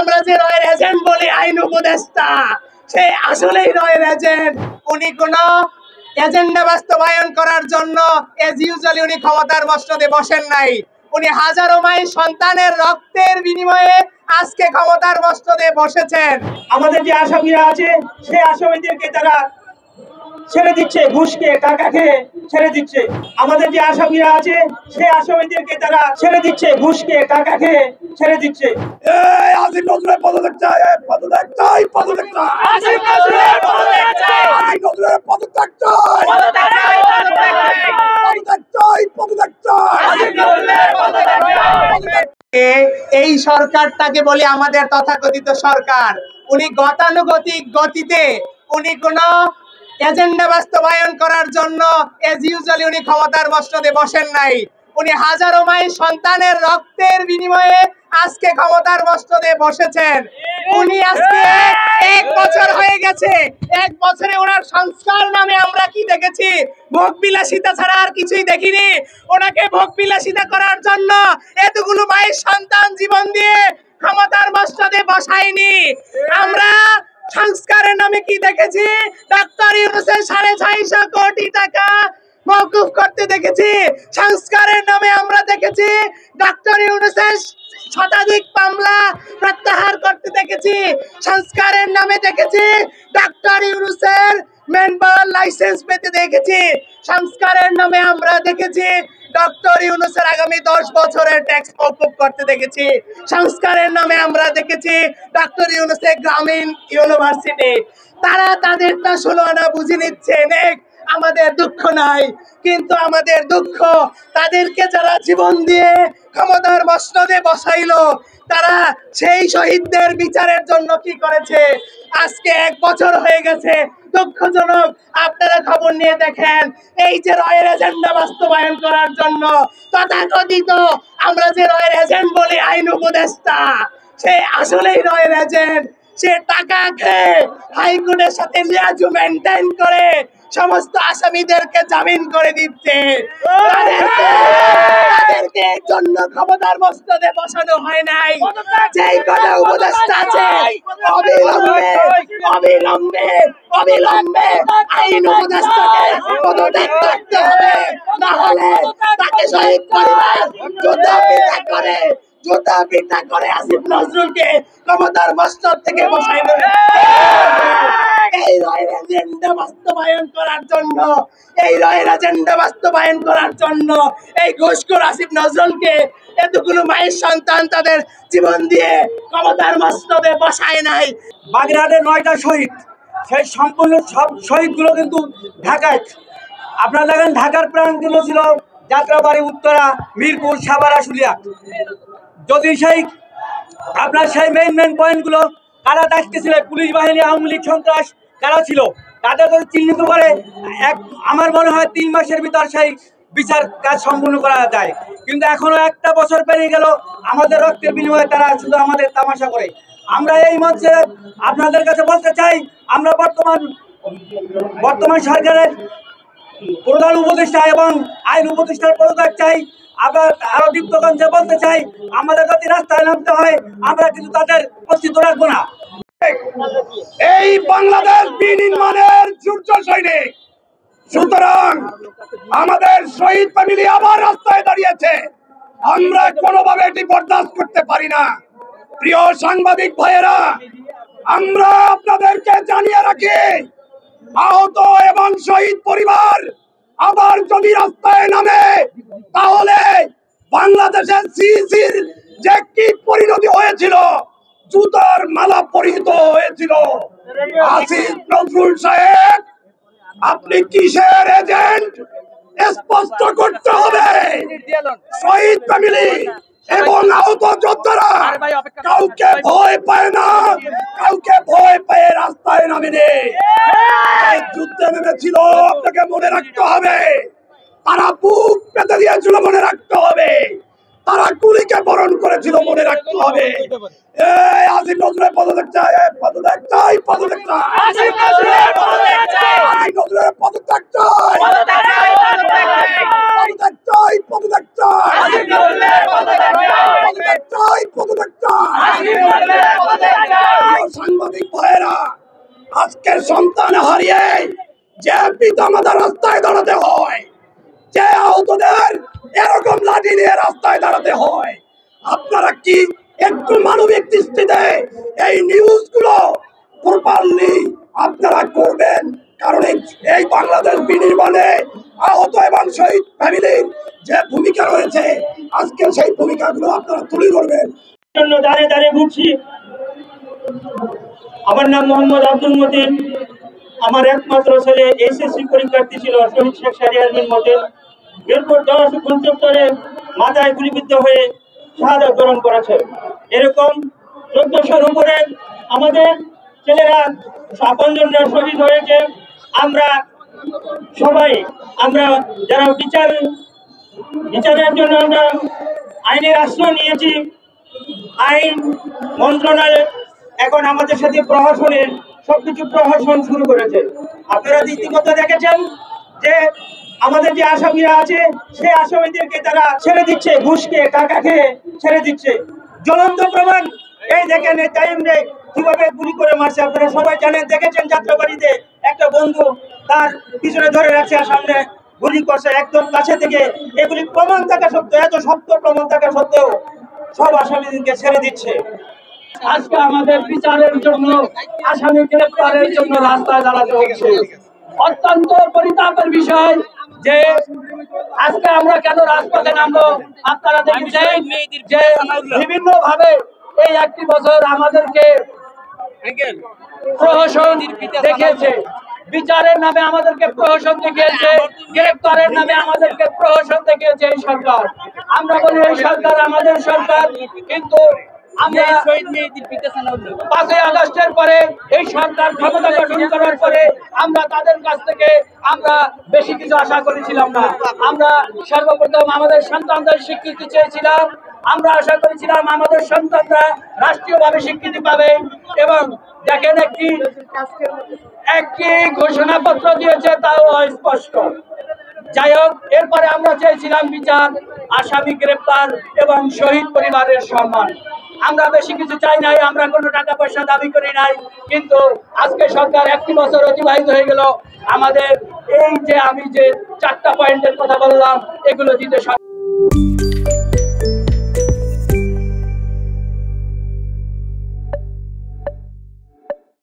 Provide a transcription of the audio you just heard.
আমরা যে রয়ের এজেন্ট বলি আইন উপদেষ্টা, সে আসলেই রয়ের এজেন্ট। উনি কোন এজেন্ডা বাস্তবায়ন করার জন্য এজ ইউজুয়ালি উনি ক্ষমতার মসনদে বসেন নাই। উনি হাজারো মায়ের সন্তানের রক্তের বিনিময়ে আজকে ক্ষমতার মসনদে বসেছেন। আমাদের যে আসামিরা আছে সেই আসামিদেরকে তারা ছেড়ে দিচ্ছে, ঘুষ খেয়ে টাকা খেয়ে ছেড়ে দিচ্ছে। আমাদের যে আসামিরা আছে সেই আসামিদেরকে তারা ছেড়ে দিচ্ছে, ঘুষ খেয়ে টাকা খেয়ে ছেড়ে দিচ্ছে। আসিফ নজরুলের পদত্যাগ চাই, পদত্যাগ চাই, পদত্যাগ চাই, আসিফ নজরুলের পদত্যাগ চাই, আসিফ নজরুলের পদত্যাগ চাই, পদত্যাগ চাই, পদত্যাগ চাই, পদত্যাগ চাই, পদত্যাগ চাই, আসিফ নজরুলের পদত্যাগ চাই। এই সরকারটাকে বলি আমাদের তথাকথিত সরকার। উনি গতানুগতিক গতিতে উনি কোন এজেন্ডা বাস্তবায়ন করার জন্য এজ ইউজুয়ালি উনি ক্ষমতার মসনদে বসেন নাই। উনি হাজারো মায়ের সন্তানের রক্তের বিনিময়ে আজকে ক্ষমতার মসনদে বসেছেন। উনি আজকে 1 বছর হয়ে গেছে। 1 বছরে ওনার সংস্কার নামে আমরা কি দেখেছি? ভোগ বিলাসিতা ছাড়া আর কিছুই দেখিনি। ওনাকে ভোগ বিলাসিতা করার জন্য এতগুলো মায়ের সন্তান জীবন দিয়ে ক্ষমতার মসনদে বসায়নি। আমরা সংস্কারের নামে কি দেখেছি? ডক্টর ইউনূসের 650 কোটি টাকা মওকুফ করতে দেখেছি। সংস্কারের নামে আমরা দেখেছি ডক্টর ইউনূসের শতাধিক মামলা প্রত্যাহার করতে দেখেছি। সংস্কারের নামে দেখেছি ডক্টর ইউনূসের মেম্বার লাইসেন্স পেতে দেখেছি। সংস্কারের নামে আমরা দেখেছি ডক্টর ইউনূসের আগামী 10 বছরের ট্যাক্স মওকুফ করতে দেখেছি। সংস্কারের নামে আমরা দেখেছি ডক্টর ইউনূসের গ্রামীণ ইউনিভার্সিটি। তারা তাদেরটা 16 আনা বুঝে নিচ্ছে। আমাদের দুঃখ নাই, কিন্তু আমাদের দুঃখ তাদেরকে যারা জীবন দিয়ে ক্ষমতার মসনদে বসাইলো তারা সেই শহীদদের বিচারের জন্য কি করেছে? আজকে 1 বছর হয়ে গেছে। দুঃখজনক, আপনারা খবর নিয়ে দেখেন, এই যে রয়ের এজেন্ডা বাস্তবায়ন করার জন্য তথাকথিত আমরা যে রয়ের এজেন্ট বলি আইন উপদেষ্টা, সে আসলেই রয়ের এজেন্ট। সে টাকা খেয়ে হাইকোর্টের সাথে লিয়াজু মেনটেন করে সমস্ত আসামিদেরকে জামিন করে দিচ্ছে। তাদেরকে জন্য ক্ষমতার মসনদে বসানো হয় নাই। যেই কটা উপদেষ্টা আছে অবিলম্বে আইন উপদেষ্টাকে পদত্যাগ করতে হবে, না হলে তাকে শহীদ পরিবার জুতা পিটা করে আসিফ নজরুলকে ক্ষমতার মসনদ থেকে বসাই দেবে। এই রয়ের এজেন্ডা বাস্তবায়ন করার জন্য এই ঘুষখোর আসিফ নজরুলকে এতগুলো মায়ের সন্তান তাদের জীবন দিয়ে ক্ষমতার মসনদে বসায় নাই। বাগেরহাটের 9টা শহীদ, সেই সম্পূর্ণ সব শহীদগুলো কিন্তু ঢাকায়। আপনারা দেখেন ঢাকার প্রাণগুলো ছিল যাত্রাবাড়ি, উত্তরা, মিরপুর, সাভার, আশুলিয়া। যদি আপনার সেই মেইন পয়েন্টগুলো কারা দেখতেছিল, পুলিশ বাহিনী, আওয়ামী লীগ, সন্ত্রাস কারা ছিল, তাদের যদি চিহ্নিত করে আমার মনে হয় 3 মাসের ভিতর সেই বিচার কাজ সম্পূর্ণ করা যায়। কিন্তু এখনো 1টা বছর পেরিয়ে গেল, আমাদের রক্তের বিনিময়ে তারা শুধু আমাদের তামাশা করে। আমরা এই মঞ্চে আপনাদের কাছে বলতে চাই, আমরা বর্তমান সরকারের প্রধান উপদেষ্টা এবং আইন উপদেষ্টার পদত্যাগ চাই। আবার আরো দীপ্তগঞ্জে বলতে চাই, আমাদের যদি রাস্তায় নামতে হয় আমরা কিন্তু তাদের অস্তিত্ব রাখবো না। এই বাংলাদেশ বিনির্মাণের সূর্য সৈনিক, সুতরাং আমাদের শহীদ ফ্যামিলি আবার রাস্তায় দাঁড়িয়েছে। আমরা কোনোভাবে এটি বরদাস্ত করতে পারি না। প্রিয় সাংবাদিক ভাইয়েরা, আমরা আপনাদেরকে জানিয়ে রাখি, আহত এবং শহীদ পরিবার আবার যদি রাস্তায় নামে তাহলে বাংলাদেশের সিসির যে কি পরিণতি হয়েছিল, জুতার মালা পরিহিত হয়েছিল। আসিফ নজরুল সাহেব, আপনি কিসের এজেন্ট স্পষ্ট করতে হবে। শহীদ ফ্যামিলি এবং আহত যোদ্ধারা কাউকে ভয় পায় না, কাউকে ভয় পেয়ে রাস্তায় নামেনি। যুদ্ধে নেমেছিল, আপনাকে মনে রাখতে হবে। তারা বুক পেতে দিয়েছিল, মনে রাখতে হবে। তারা গুলিকে বরণ করেছিল, মনে রাখতে হবে। আসিফ নজরুলের পদত্যাগ চাই, পদত্যাগ চাই, পদত্যাগ চাই, আসিফ নজরুলের পদত্যাগ চাই, আসিফ নজরুলের পদত্যাগ চাই, পদত্যাগ চাই, পদত্যাগ চাই, পদত্যাগ চাই, আসিফ নজরুলের পদত্যাগ চাই, পদত্যাগ চাই, পদত্যাগ চাই, আসিফ নজরুলের পদত্যাগ আজকে সন্তান হারিয়ে যে পিতামাতা রাস্তায় দাঁড়াতে হয়, যে আহতদের এরকম লাঠি নিয়ে রাস্তায় দাঁড়াতে হয়, আপনারা কি একটু মানবিক দৃষ্টিতে এই নিউজগুলো প্রপারলি আপনারা করবেন? কারণ এই বাংলাদেশ বিনির্মাণে আহত এবং শহীদ ফ্যামিলির যে ভূমিকা রয়েছে, আজকে সেই ভূমিকাগুলো আপনারা তুলে ধরবেন। জন্য দাঁড়িয়ে দাঁড়িয়ে ঘুরছি। আমার নাম মোহাম্মদ আব্দুল মতিন। আমার একমাত্র ছেলে এসএসসি পরীক্ষার্থী ছিল শহীদ শেখ শাহরিয়ার মধ্যে। এরপর 10 গুলিচত্বরে মাথায় গুলিবিদ্ধ হয়ে শাহাদাত বরণ করেছে। এরকম 1400-র উপরে আমাদের ছেলেরা আপনজনরা শহীদ হয়েছে। আমরা সবাই যারা বিচারের জন্য আমরা আইনের আশ্রয় নিয়েছি। আইন মন্ত্রণালয় এখন আমাদের সাথে প্রশাসনের সবকিছু প্রশাসন শুরু করেছে। আপনারা ইতিমধ্যে দেখেছেন যে আমাদের যে আসামিরা আছে সেই আসামিদেরকে তারা ছেড়ে দিচ্ছে, ঘুষকে টাকা খেয়ে ছেড়ে দিচ্ছে। জ্বলন্ত প্রমাণ এই দেখেন, এই টাইমে কিভাবে গুলি করে মারছে। আপনারা সবাই জানেন, দেখেছেন যাত্রাবাড়িতে একটা বন্ধু তার পিছনে ধরে রাখছে আর সামনে গুলি করছে একদম কাছে থেকে। এগুলি প্রমাণ থাকা সত্ত্বেও, এত শক্ত প্রমাণ থাকা সত্ত্বেও সব আসামিদেরকে ছেড়ে দিচ্ছে। আজকে আমাদের বিচারের জন্য, আসামি গ্রেফতারের জন্য রাস্তায় দাঁড়াতে হচ্ছে। অত্যন্ত পরিতাপের বিষয় যে আজকে আমরা কেন রাজপথে নামবো। আপনারা দেখেছেন যে বিভিন্ন ভাবে এই 1 বছর আমাদেরকে প্রহসন দেখিয়েছে, বিচারের নামে আমাদেরকে প্রহসন দেখিয়েছে, গ্রেফতারের নামে আমাদেরকে প্রহসন দেখিয়েছে এই সরকার। আমরা বলি এই সরকার আমাদের সরকার, কিন্তু আমরা 5ই আগস্টের পরে এই সরকার ক্ষমতা গঠন করার পরে আমরা তাদের কাছ থেকে আমরা বেশি কিছু আশা করেছিলাম না। আমরা সর্বপ্রথম আমাদের সন্তানদের স্বীকৃতি চেয়েছিলাম। আমরা আশা করেছিলাম আমাদের সন্তানরা রাষ্ট্রীয়ভাবে স্বীকৃতি পাবে, এবং দেখেন একটি ঘোষণাপত্র দিয়েছে, তাও অস্পষ্ট। যাই হোক, এরপরে আমরা চেয়েছিলাম বিচার, আসামি গ্রেপ্তার এবং শহীদ পরিবারের সম্মান। আমরা বেশি কিছু চাই নাই, আমরা কোনো টাকা পয়সা দাবি করি নাই। কিন্তু আজকে সরকার 1 বছর অতিবাহিত হয়ে গেল, আমাদের এই যে আমি যে 4টা পয়েন্টের কথা বললাম এগুলো দিতে